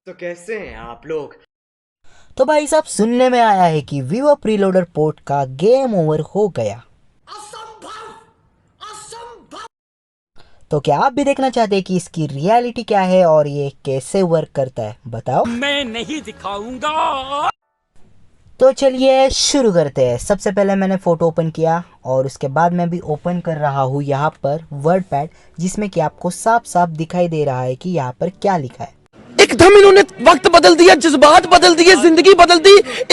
तो कैसे हैं आप लोग। तो भाई साहब सुनने में आया है कि विवो प्रीलोडर पोर्ट का गेम ओवर हो गया। तो क्या आप भी देखना चाहते हैं कि इसकी रियलिटी क्या है और ये कैसे वर्क करता है, बताओ। मैं नहीं दिखाऊंगा। तो चलिए शुरू करते हैं। सबसे पहले मैंने फोटो ओपन किया और उसके बाद मैं भी ओपन कर रहा हूँ यहाँ पर वर्ड पैड, जिसमें कि आपको साफ साफ दिखाई दे रहा है कि यहाँ पर क्या लिखा है। एकदम इन्होंने वक्त बदल दिया, जज्बात बदल दिए, जिंदगी बदल दी।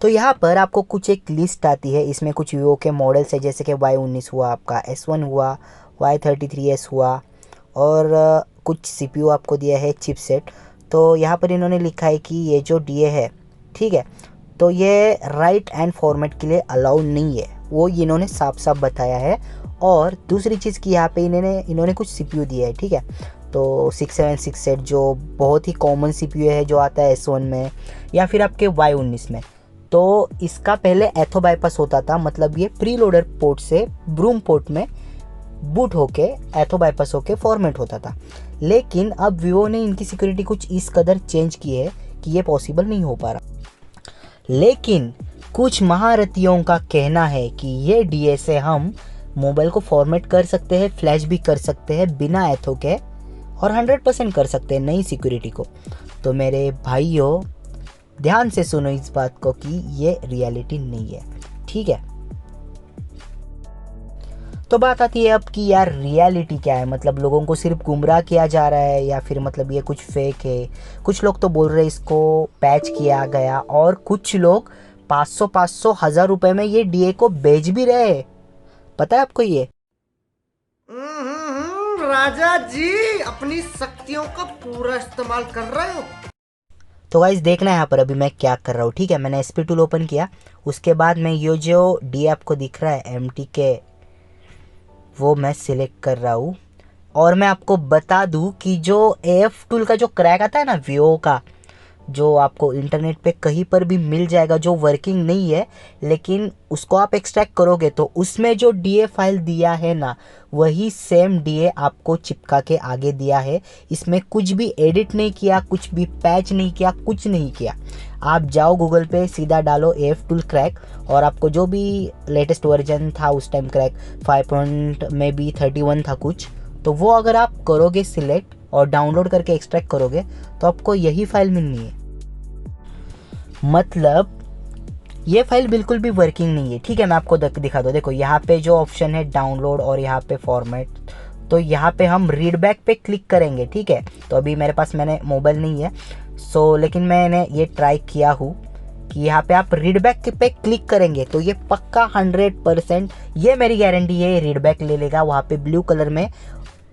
तो यहाँ पर आपको कुछ एक लिस्ट आती है। इसमें कुछ वीवो के मॉडल्स है, जैसे कि Y19 हुआ, आपका S1 हुआ, Y33s हुआ, और कुछ CPU आपको दिया है चिपसेट। तो यहाँ पर इन्होंने लिखा है कि ये जो DA है, ठीक है, तो ये राइट एंड फॉर्मेट के लिए अलाउड नहीं है, वो इन्होंने साफ साफ बताया है। और दूसरी चीज़ कि यहाँ पे इन्होंने कुछ CPU दिया है, ठीक है। तो 6768 जो बहुत ही कॉमन CPU है, जो आता है S1 में या फिर आपके Y19 में। तो इसका पहले एथो बाईपास होता था, मतलब ये प्री लोडर पोर्ट से ब्रूम पोर्ट में बूट होके एथो बाईपास होके फॉर्मेट होता था। लेकिन अब विवो ने इनकी सिक्योरिटी कुछ इस कदर चेंज की है कि ये पॉसिबल नहीं हो पा रहा। लेकिन कुछ महारथियों का कहना है कि ये डीए से हम मोबाइल को फॉर्मेट कर सकते हैं, फ्लैश भी कर सकते हैं बिना एथो के, और 100% कर सकते हैं नई सिक्योरिटी को। तो मेरे भाइयों, ध्यान से सुनो इस बात को कि ये रियलिटी नहीं है, ठीक है। तो बात आती है अब कि यार रियलिटी क्या है, मतलब लोगों को सिर्फ गुमराह किया जा रहा है या फिर मतलब ये कुछ फेक है। कुछ लोग तो बोल रहे हैं इसको पैच किया गया, और कुछ लोग 500 1000 रुपए में ये डीए को बेच भी रहे हैं। पता है आपको ये? राजा जी अपनी शक्तियों का पूरा इस्तेमाल कर रहे हो। तो गाइस देखना है यहाँ पर अभी मैं क्या कर रहा हूँ, ठीक है। मैंने SP टूल ओपन किया, उसके बाद मैं ये जो डी आपको दिख रहा है MTK, वो मैं सिलेक्ट कर रहा हूँ। और मैं आपको बता दूँ कि जो AF टूल का जो क्रैक आता है ना विवो का, जो आपको इंटरनेट पे कहीं पर भी मिल जाएगा, जो वर्किंग नहीं है, लेकिन उसको आप एक्सट्रैक्ट करोगे तो उसमें जो डीए फाइल दिया है ना, वही सेम डीए आपको चिपका के आगे दिया है। इसमें कुछ भी एडिट नहीं किया, कुछ भी पैच नहीं किया, कुछ नहीं किया। आप जाओ गूगल पे, सीधा डालो AF टूल क्रैक, और आपको जो भी लेटेस्ट वर्जन था उस टाइम क्रैक 5.31 था कुछ, तो वो अगर आप करोगे सिलेक्ट और डाउनलोड करके एक्सट्रैक्ट करोगे तो आपको यही फाइल मिलनी है। मतलब ये फाइल बिल्कुल भी वर्किंग नहीं है, ठीक है। मैं आपको दिखा दो, देखो यहाँ पे जो ऑप्शन है डाउनलोड और यहाँ पे फॉर्मेट, तो यहाँ पे हम रीड बैक पे क्लिक करेंगे, ठीक है। तो अभी मेरे पास मैंने मोबाइल नहीं है, लेकिन मैंने ये ट्राई किया हूँ कि यहाँ पे आप रीड बैक पे क्लिक करेंगे तो ये पक्का 100%, ये मेरी गारंटी है, रीड बैक ले लेगा। वहाँ पे ब्लू कलर में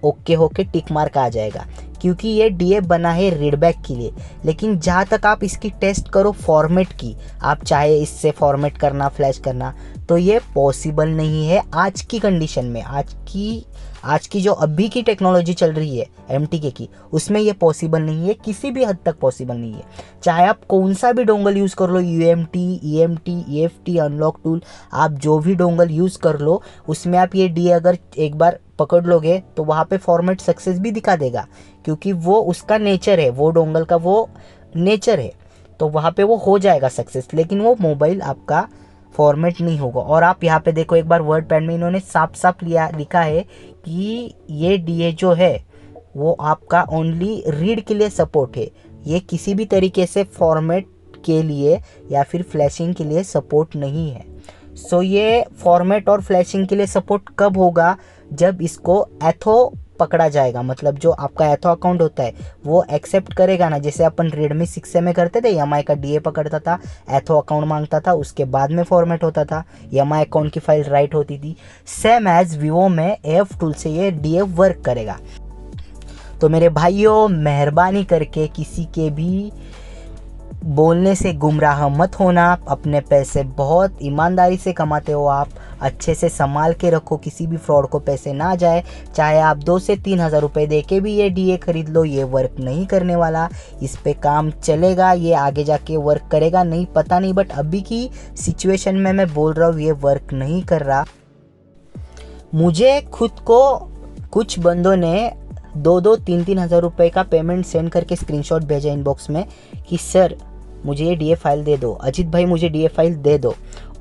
ओके होके टिक मार्क आ जाएगा, क्योंकि ये डीए बना है रीडबैक के लिए। लेकिन जहाँ तक आप इसकी टेस्ट करो फॉर्मेट की, आप चाहे इससे फॉर्मेट करना, फ्लैश करना, तो ये पॉसिबल नहीं है आज की कंडीशन में। आज की जो अभी की टेक्नोलॉजी चल रही है MTK की, उसमें ये पॉसिबल नहीं है, किसी भी हद तक पॉसिबल नहीं है। चाहे आप कौन सा भी डोंगल यूज़ कर लो, UMT, EMT, EFT, unlock tool, आप जो भी डोंगल यूज़ कर लो, उसमें आप ये डीए अगर एक बार पकड़ लोगे तो वहाँ पे फॉर्मेट सक्सेस भी दिखा देगा, क्योंकि वो उसका नेचर है, वो डोंगल का वो नेचर है। तो वहाँ पे वो हो जाएगा सक्सेस, लेकिन वो मोबाइल आपका फॉर्मेट नहीं होगा। और आप यहाँ पे देखो एक बार वर्ड पैड में इन्होंने साफ साफ लिखा है कि ये डीए जो है वो आपका ओनली रीड के लिए सपोर्ट है, ये किसी भी तरीके से फॉर्मेट के लिए या फिर फ्लैशिंग के लिए सपोर्ट नहीं है। ये फॉर्मेट और फ्लैशिंग के लिए सपोर्ट कब होगा? जब इसको एथो पकड़ा जाएगा, मतलब जो आपका एथो अकाउंट होता है वो एक्सेप्ट करेगा ना। जैसे अपन रेडमी 6 में करते थे, EMI का डीए पकड़ता था, एथो अकाउंट मांगता था, उसके बाद में फॉर्मेट होता था, EMI अकाउंट की फाइल राइट होती थी। सेम एज विवो में AF टूल से ये डीए वर्क करेगा। तो मेरे भाइयों, मेहरबानी करके किसी के भी बोलने से गुमराह मत होना। अपने पैसे बहुत ईमानदारी से कमाते हो आप, अच्छे से संभाल के रखो, किसी भी फ्रॉड को पैसे ना जाए। चाहे आप 2 से 3 हज़ार रुपये दे के भी ये डीए खरीद लो, ये वर्क नहीं करने वाला। इस पे काम चलेगा, ये आगे जाके वर्क करेगा नहीं पता नहीं, बट अभी की सिचुएशन में मैं बोल रहा हूँ ये वर्क नहीं कर रहा। मुझे खुद को कुछ बंदों ने दो 3-3 हज़ार रुपये का पेमेंट सेंड करके स्क्रीनशॉट भेजा इनबॉक्स में कि सर मुझे ये डीएफ फाइल दे दो, अजीत भाई मुझे डीएफ फाइल दे दो।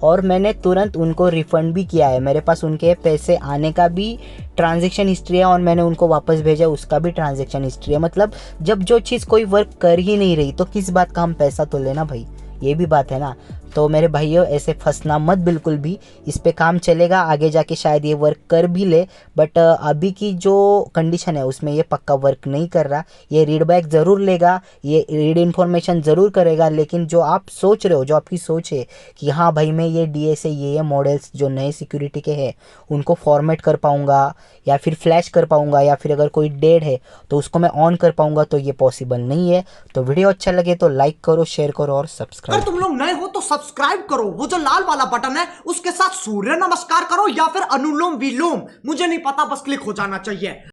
और मैंने तुरंत उनको रिफ़ंड भी किया है, मेरे पास उनके पैसे आने का भी ट्रांजैक्शन हिस्ट्री है और मैंने उनको वापस भेजा उसका भी ट्रांजैक्शन हिस्ट्री है। मतलब जब जो चीज़ कोई वर्क कर ही नहीं रही तो किस बात का हम पैसा तो लेना भाई, ये भी बात है ना। तो मेरे भाइयों ऐसे फंसना मत बिल्कुल भी, इस पे काम चलेगा आगे जाके, शायद ये वर्क कर भी ले, बट अभी की जो कंडीशन है उसमें ये पक्का वर्क नहीं कर रहा। ये रीड बैक ज़रूर लेगा, ये रीड इन्फॉर्मेशन ज़रूर करेगा, लेकिन जो आप सोच रहे हो, जो आपकी सोच है कि हाँ भाई मैं ये डी से ये मॉडल्स जो नए सिक्योरिटी के हैं उनको फॉर्मेट कर पाऊँगा या फिर फ्लैश कर पाऊँगा या फिर अगर कोई डेड है तो उसको मैं ऑन कर पाऊँगा, तो ये पॉसिबल नहीं है। तो वीडियो अच्छा लगे तो लाइक करो, शेयर करो और अगर सब्सक्राइब। तुम लोग नए हो तो सब्सक्राइब करो, वो जो लाल वाला बटन है उसके साथ सूर्य नमस्कार करो या फिर अनुलोम विलोम, मुझे नहीं पता, बस क्लिक हो जाना चाहिए।